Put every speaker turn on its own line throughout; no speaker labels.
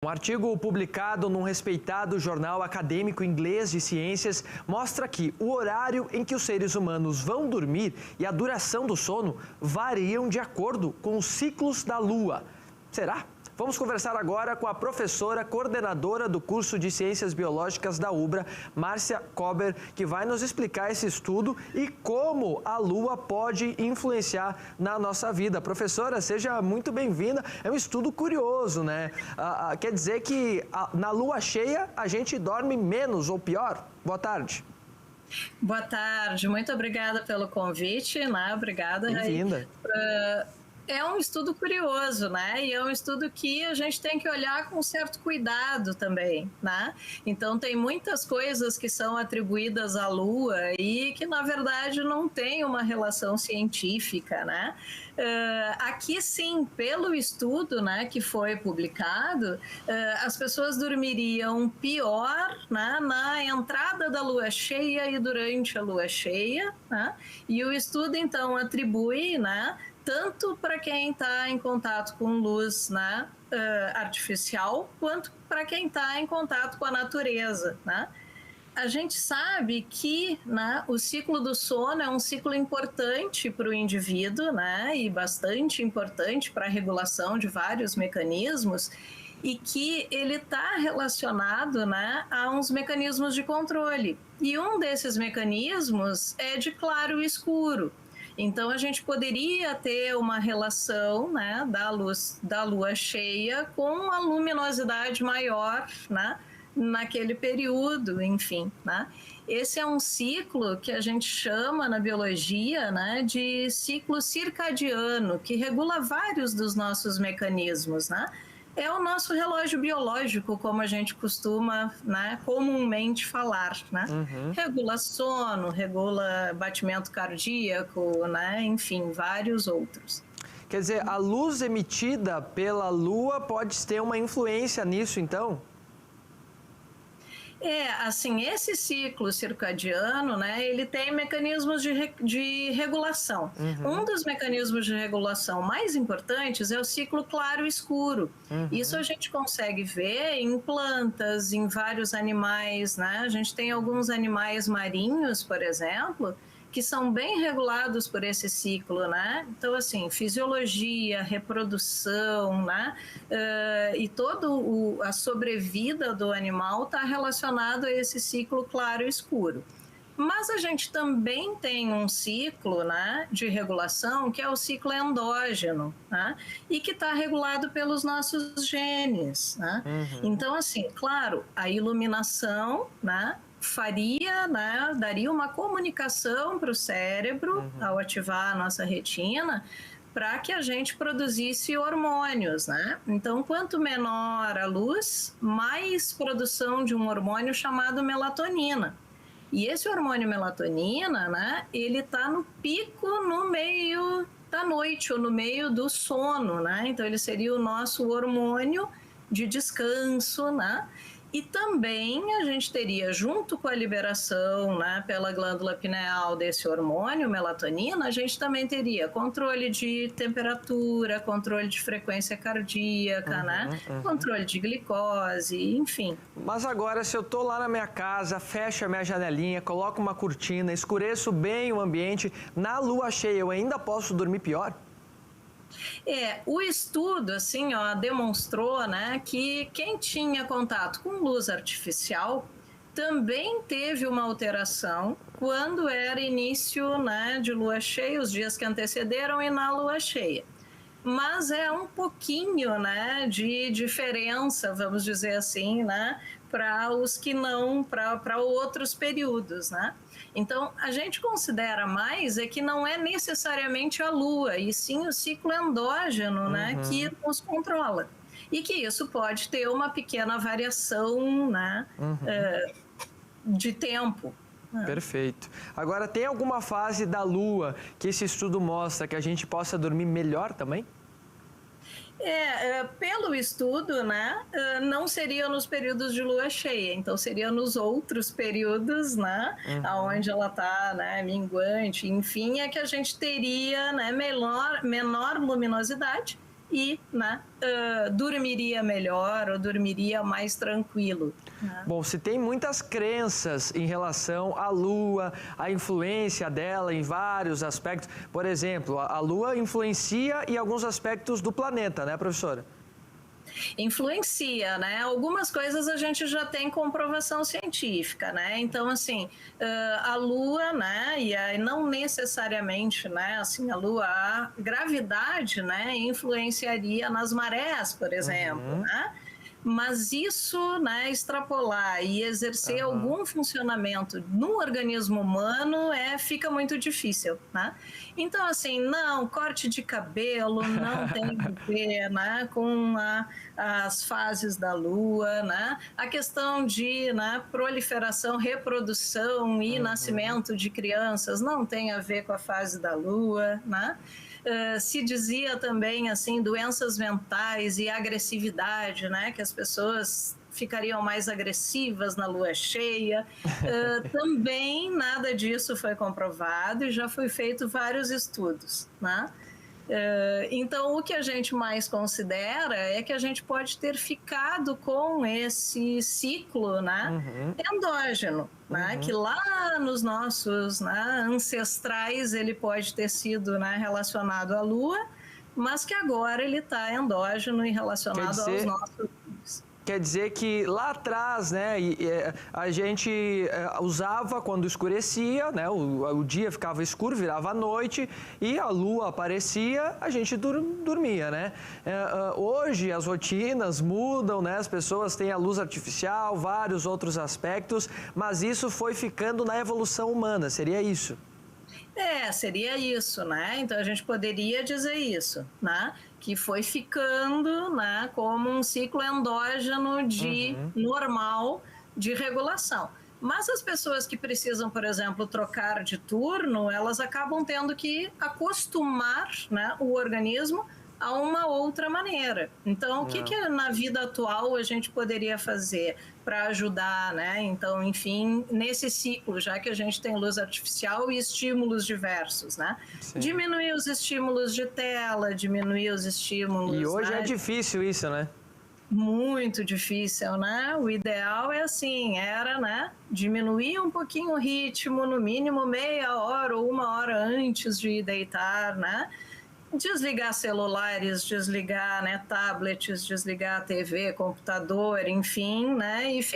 Um artigo publicado num respeitado jornal acadêmico inglês de ciências mostra que o horário em que os seres humanos vão dormir e a duração do sono variam de acordo com os ciclos da Lua. Será? Vamos conversar agora com a professora coordenadora do curso de Ciências Biológicas da UBRA, Márcia Kober, que vai nos explicar esse estudo e como a Lua pode influenciar na nossa vida. Professora, seja muito bem-vinda. É um estudo curioso, né? Quer dizer que na Lua cheia a gente dorme menos ou pior? Boa tarde.
Boa tarde, muito obrigada pelo convite, né? Obrigada.
Bem-vinda.
É um estudo curioso, né? E é um estudo que a gente tem que olhar com certo cuidado também, né? Então, tem muitas coisas que são atribuídas à Lua e que, na verdade, não tem uma relação científica, né? Aqui, sim, pelo estudo, né, que foi publicado, as pessoas dormiriam pior, né, na entrada da Lua cheia e durante a Lua cheia, né? E o estudo, então, atribui, né, tanto para quem está em contato com luz, né, artificial, quanto para quem está em contato com a natureza, né? A gente sabe que, né, o ciclo do sono é um ciclo importante para o indivíduo, né, e bastante importante para a regulação de vários mecanismos, e que ele está relacionado, né, a uns mecanismos de controle. E um desses mecanismos é de claro e escuro. Então, a gente poderia ter uma relação, né, da lua cheia com a luminosidade maior, né, naquele período, enfim, né? Esse é um ciclo que a gente chama na biologia, né, de ciclo circadiano, que regula vários dos nossos mecanismos, né? É o nosso relógio biológico, como a gente costuma, né, comumente falar, né? Regula sono, regula batimento cardíaco, né? Enfim, vários outros.
Quer dizer, a luz emitida pela Lua pode ter uma influência nisso, então?
Assim, esse ciclo circadiano, né, ele tem mecanismos de regulação. Um dos mecanismos de regulação mais importantes é o ciclo claro-escuro. Isso a gente consegue ver em plantas, em vários animais, né? A gente tem alguns animais marinhos, por exemplo, que são bem regulados por esse ciclo, né? Então, assim, fisiologia, reprodução, né? E toda a sobrevida do animal está relacionado a esse ciclo claro e escuro. Mas a gente também tem um ciclo, né, de regulação, que é o ciclo endógeno, né, e que está regulado pelos nossos genes, né? Então, assim, claro, a iluminação, né, daria uma comunicação para o cérebro ao ativar a nossa retina, para que a gente produzisse hormônios, né? Então, quanto menor a luz, mais produção de um hormônio chamado melatonina. E esse hormônio melatonina, né, ele está no pico no meio da noite ou no meio do sono, né? Então, ele seria o nosso hormônio de descanso, né? E também a gente teria, junto com a liberação, né, pela glândula pineal desse hormônio, melatonina, a gente também teria controle de temperatura, controle de frequência cardíaca, né, controle de glicose, enfim.
Mas agora, se eu estou lá na minha casa, fecho a minha janelinha, coloco uma cortina, escureço bem o ambiente, na lua cheia eu ainda posso dormir pior?
O estudo, assim, ó, demonstrou, né, que quem tinha contato com luz artificial também teve uma alteração quando era início, né, de lua cheia, os dias que antecederam e na lua cheia. Mas é um pouquinho, né, de diferença, vamos dizer assim, né, para os que não, para outros períodos, né? Então, a gente considera mais que não é necessariamente a Lua, e sim o ciclo endógeno, né, que nos controla. E que isso pode ter uma pequena variação, né, de tempo.
Perfeito. Agora, tem alguma fase da Lua que esse estudo mostra que a gente possa dormir melhor também?
Pelo estudo, né, não seria nos períodos de lua cheia, então seria nos outros períodos, né, onde ela está, né, minguante, enfim, é que a gente teria, né, menor luminosidade e, né, dormiria melhor ou dormiria mais tranquilo. Né?
Bom, se tem muitas crenças em relação à Lua, a influência dela em vários aspectos. Por exemplo, a Lua influencia em alguns aspectos do planeta, né, professora?
Influencia, né? Algumas coisas a gente já tem comprovação científica, né? Então, assim, a Lua, né? E aí não necessariamente, né? Assim, a Lua, a gravidade, né? Influenciaria nas marés, por exemplo, né? Mas isso, né, extrapolar e exercer algum funcionamento no organismo humano fica muito difícil, né? Então, assim, não, corte de cabelo não tem a ver, né, com as fases da Lua, né? A questão de, né, proliferação, reprodução e nascimento de crianças não tem a ver com a fase da Lua, né? Se dizia também assim doenças mentais e agressividade, né, que as pessoas ficariam mais agressivas na lua cheia. Também nada disso foi comprovado e já foi feito vários estudos, né? Então, o que a gente mais considera é que a gente pode ter ficado com esse ciclo, né, endógeno, né, que lá nos nossos, né, ancestrais ele pode ter sido, né, relacionado à Lua, mas que agora ele está endógeno e relacionado aos nossos.
Quer dizer que lá atrás, né, a gente usava quando escurecia, né, o dia ficava escuro, virava noite e a lua aparecia, a gente dormia, né? Hoje as rotinas mudam, né, as pessoas têm a luz artificial, vários outros aspectos, mas isso foi ficando na evolução humana, seria isso?
Seria isso, né? Então a gente poderia dizer isso, né? Que foi ficando, né, como um ciclo endógeno de normal de regulação. Mas as pessoas que precisam, por exemplo, trocar de turno, elas acabam tendo que acostumar, né, o organismo a uma outra maneira. Então, o que na vida atual a gente poderia fazer para ajudar, né? Então, enfim, nesse ciclo, já que a gente tem luz artificial e estímulos diversos, né? Sim. Diminuir os estímulos de tela, diminuir os estímulos...
E hoje é difícil isso, né?
Muito difícil, né? O ideal é assim, né? Diminuir um pouquinho o ritmo, no mínimo meia hora ou uma hora antes de ir deitar, né? Desligar celulares, desligar, né, tablets, desligar a TV, computador, enfim, né, e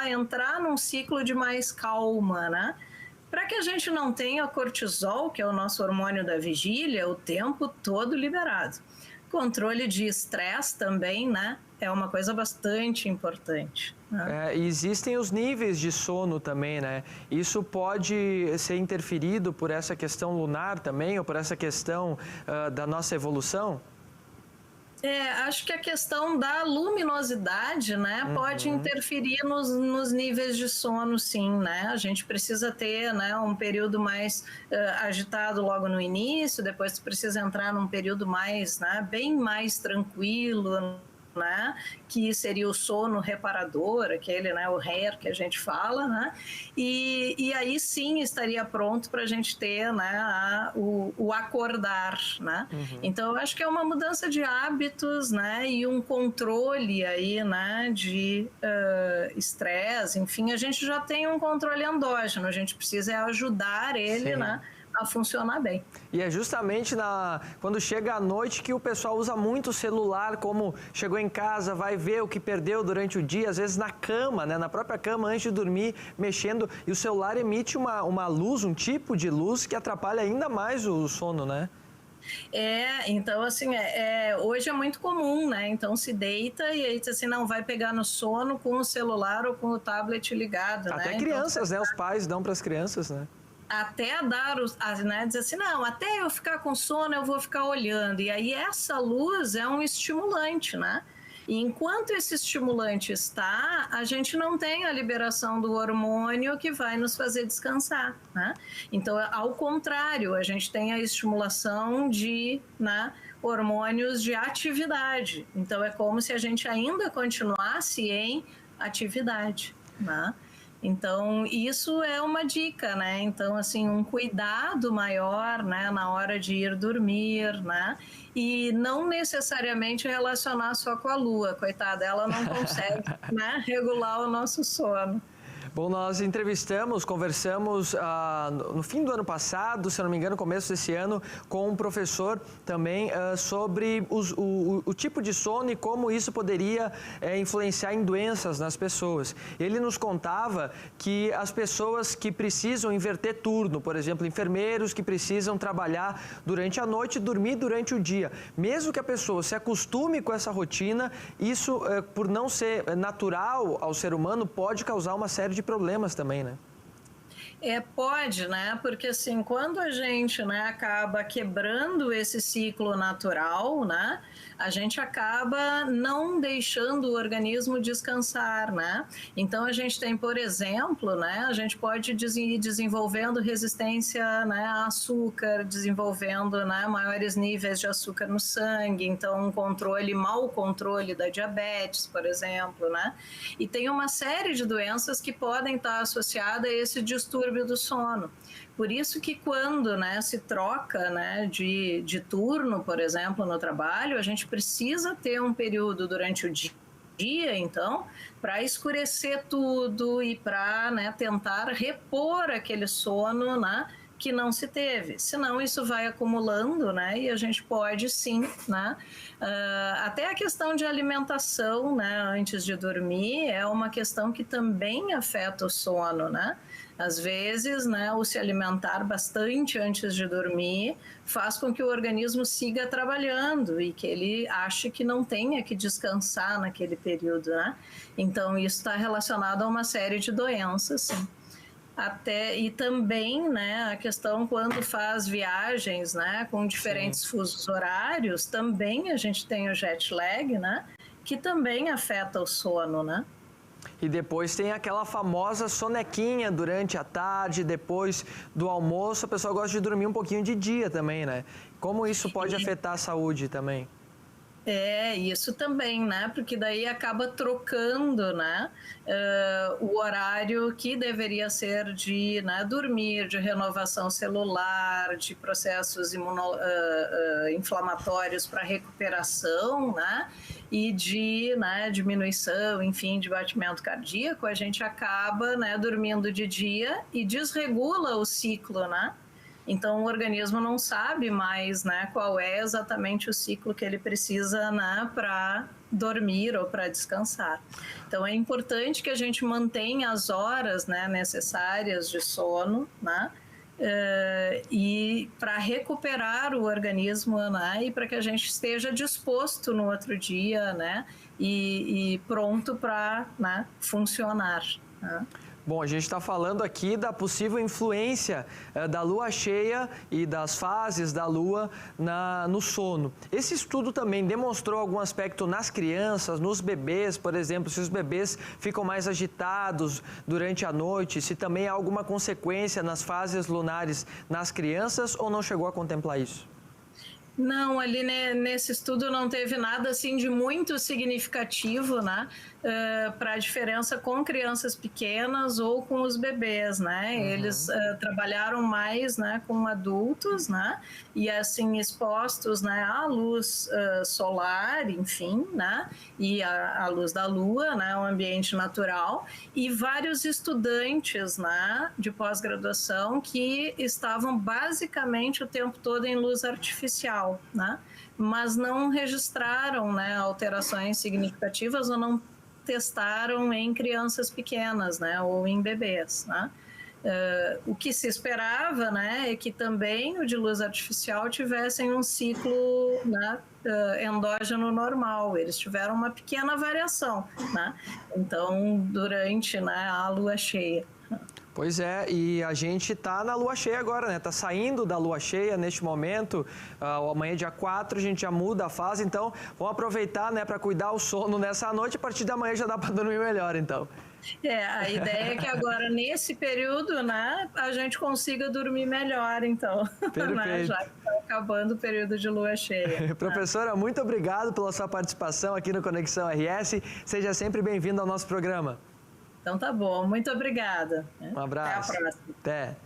entrar num ciclo de mais calma, né, para que a gente não tenha cortisol, que é o nosso hormônio da vigília, o tempo todo liberado. Controle de estresse também, né, é uma coisa bastante importante. Né?
Existem os níveis de sono também, né? Isso pode ser interferido por essa questão lunar também, ou por essa questão da nossa evolução?
Acho que a questão da luminosidade, né, pode interferir nos níveis de sono, sim, né? A gente precisa ter, né, um período mais agitado logo no início, depois precisa entrar num período mais, né, bem mais tranquilo, né, que seria o sono reparador, aquele, né, o RER que a gente fala, né, e aí sim estaria pronto para a gente ter, né, o acordar, né. Então eu acho que é uma mudança de hábitos, né, e um controle aí, né, de estresse, enfim, a gente já tem um controle endógeno, a gente precisa ajudar ele, né, a funcionar bem.
E é justamente quando chega a noite que o pessoal usa muito o celular, como chegou em casa, vai ver o que perdeu durante o dia, às vezes na cama, né, na própria cama, antes de dormir, mexendo, e o celular emite uma luz, um tipo de luz que atrapalha ainda mais o sono, né?
Então assim, hoje é muito comum, né? Então se deita e aí diz assim, não, vai pegar no sono com o celular ou com o tablet ligado,
Até
né?
crianças, né? Os pais dão para as crianças, né?
Até né, dizer assim, não, até eu ficar com sono eu vou ficar olhando. E aí essa luz é um estimulante, né? E enquanto esse estimulante está, a gente não tem a liberação do hormônio que vai nos fazer descansar, né? Então, ao contrário, a gente tem a estimulação de, né, hormônios de atividade. Então, é como se a gente ainda continuasse em atividade, né? Então, isso é uma dica, né? Então, assim, um cuidado maior, né, na hora de ir dormir, né? E não necessariamente relacionar só com a lua, coitada, ela não consegue, né, regular o nosso sono.
Bom, nós conversamos no fim do ano passado, se eu não me engano, começo desse ano, com um professor também sobre o tipo de sono e como isso poderia influenciar em doenças nas pessoas. Ele nos contava que as pessoas que precisam inverter turno, por exemplo, enfermeiros que precisam trabalhar durante a noite e dormir durante o dia, mesmo que a pessoa se acostume com essa rotina, isso, por não ser natural ao ser humano, pode causar uma série de problemas também, né?
Pode, né? Porque assim, quando a gente, né, acaba quebrando esse ciclo natural, né, a gente acaba não deixando o organismo descansar, né? Então a gente tem, por exemplo, né, a gente pode ir desenvolvendo resistência, né, a açúcar, desenvolvendo, né, maiores níveis de açúcar no sangue, então mau controle da diabetes, por exemplo, né? E tem uma série de doenças que podem estar associadas a esse distúrbio do sono. Por isso que quando, né, se troca, né, de turno, por exemplo, no trabalho, a gente precisa ter um período durante o dia, então, para escurecer tudo e para, né, tentar repor aquele sono, né, que não se teve. Senão isso vai acumulando, né, e a gente pode sim, né, até a questão de alimentação, né, antes de dormir é uma questão que também afeta o sono, né? Às vezes, né, o se alimentar bastante antes de dormir faz com que o organismo siga trabalhando e que ele ache que não tenha que descansar naquele período, né? Então, isso está relacionado a uma série de doenças, sim. E também, né, a questão quando faz viagens, né, com diferentes fusos horários, também a gente tem o jet lag, né, que também afeta o sono, né?
E depois tem aquela famosa sonequinha durante a tarde, depois do almoço, a pessoa gosta de dormir um pouquinho de dia também, né? Como isso pode afetar a saúde também?
Isso também, né? Porque daí acaba trocando, né? O horário que deveria ser de, né, dormir, de renovação celular, de processos inflamatórios para recuperação, né? E de, né, diminuição, enfim, de batimento cardíaco, a gente acaba, né, dormindo de dia e desregula o ciclo, né? Então, o organismo não sabe mais, né, qual é exatamente o ciclo que ele precisa, né, para dormir ou para descansar. Então, é importante que a gente mantenha as horas, né, necessárias de sono, né, e para recuperar o organismo, né, e para que a gente esteja disposto no outro dia, né, e pronto para, né, funcionar, né?
Bom, a gente está falando aqui da possível influência da lua cheia e das fases da lua no sono. Esse estudo também demonstrou algum aspecto nas crianças, nos bebês, por exemplo, se os bebês ficam mais agitados durante a noite, se também há alguma consequência nas fases lunares nas crianças ou não chegou a contemplar isso?
Não, ali nesse estudo não teve nada assim de muito significativo, né, para a diferença com crianças pequenas ou com os bebês, né? Uhum. Eles trabalharam mais, né, com adultos, né, e assim expostos, né, à luz solar, enfim, né, e à luz da lua, né, o ambiente natural, e vários estudantes, né, de pós-graduação que estavam basicamente o tempo todo em luz artificial, né, mas não registraram, né, alterações significativas ou não testaram em crianças pequenas, né, ou em bebês, né. O que se esperava, né, é que também o de luz artificial tivessem um ciclo, né, endógeno normal. Eles tiveram uma pequena variação, né, então durante, né, a lua cheia.
Pois é, e a gente está na lua cheia agora, né? Está saindo da lua cheia neste momento. Amanhã, dia 4, a gente já muda a fase, então vamos aproveitar, né, para cuidar o sono nessa noite. A partir da manhã já dá para dormir melhor, então.
A ideia é que agora, nesse período, né, a gente consiga dormir melhor, então.
Perfeito.
Né, já que está acabando o período de lua cheia.
Professora, muito obrigado pela sua participação aqui no Conexão RS. Seja sempre bem-vindo ao nosso programa.
Então tá bom, muito obrigada.
Um abraço.
Até a próxima.
Até.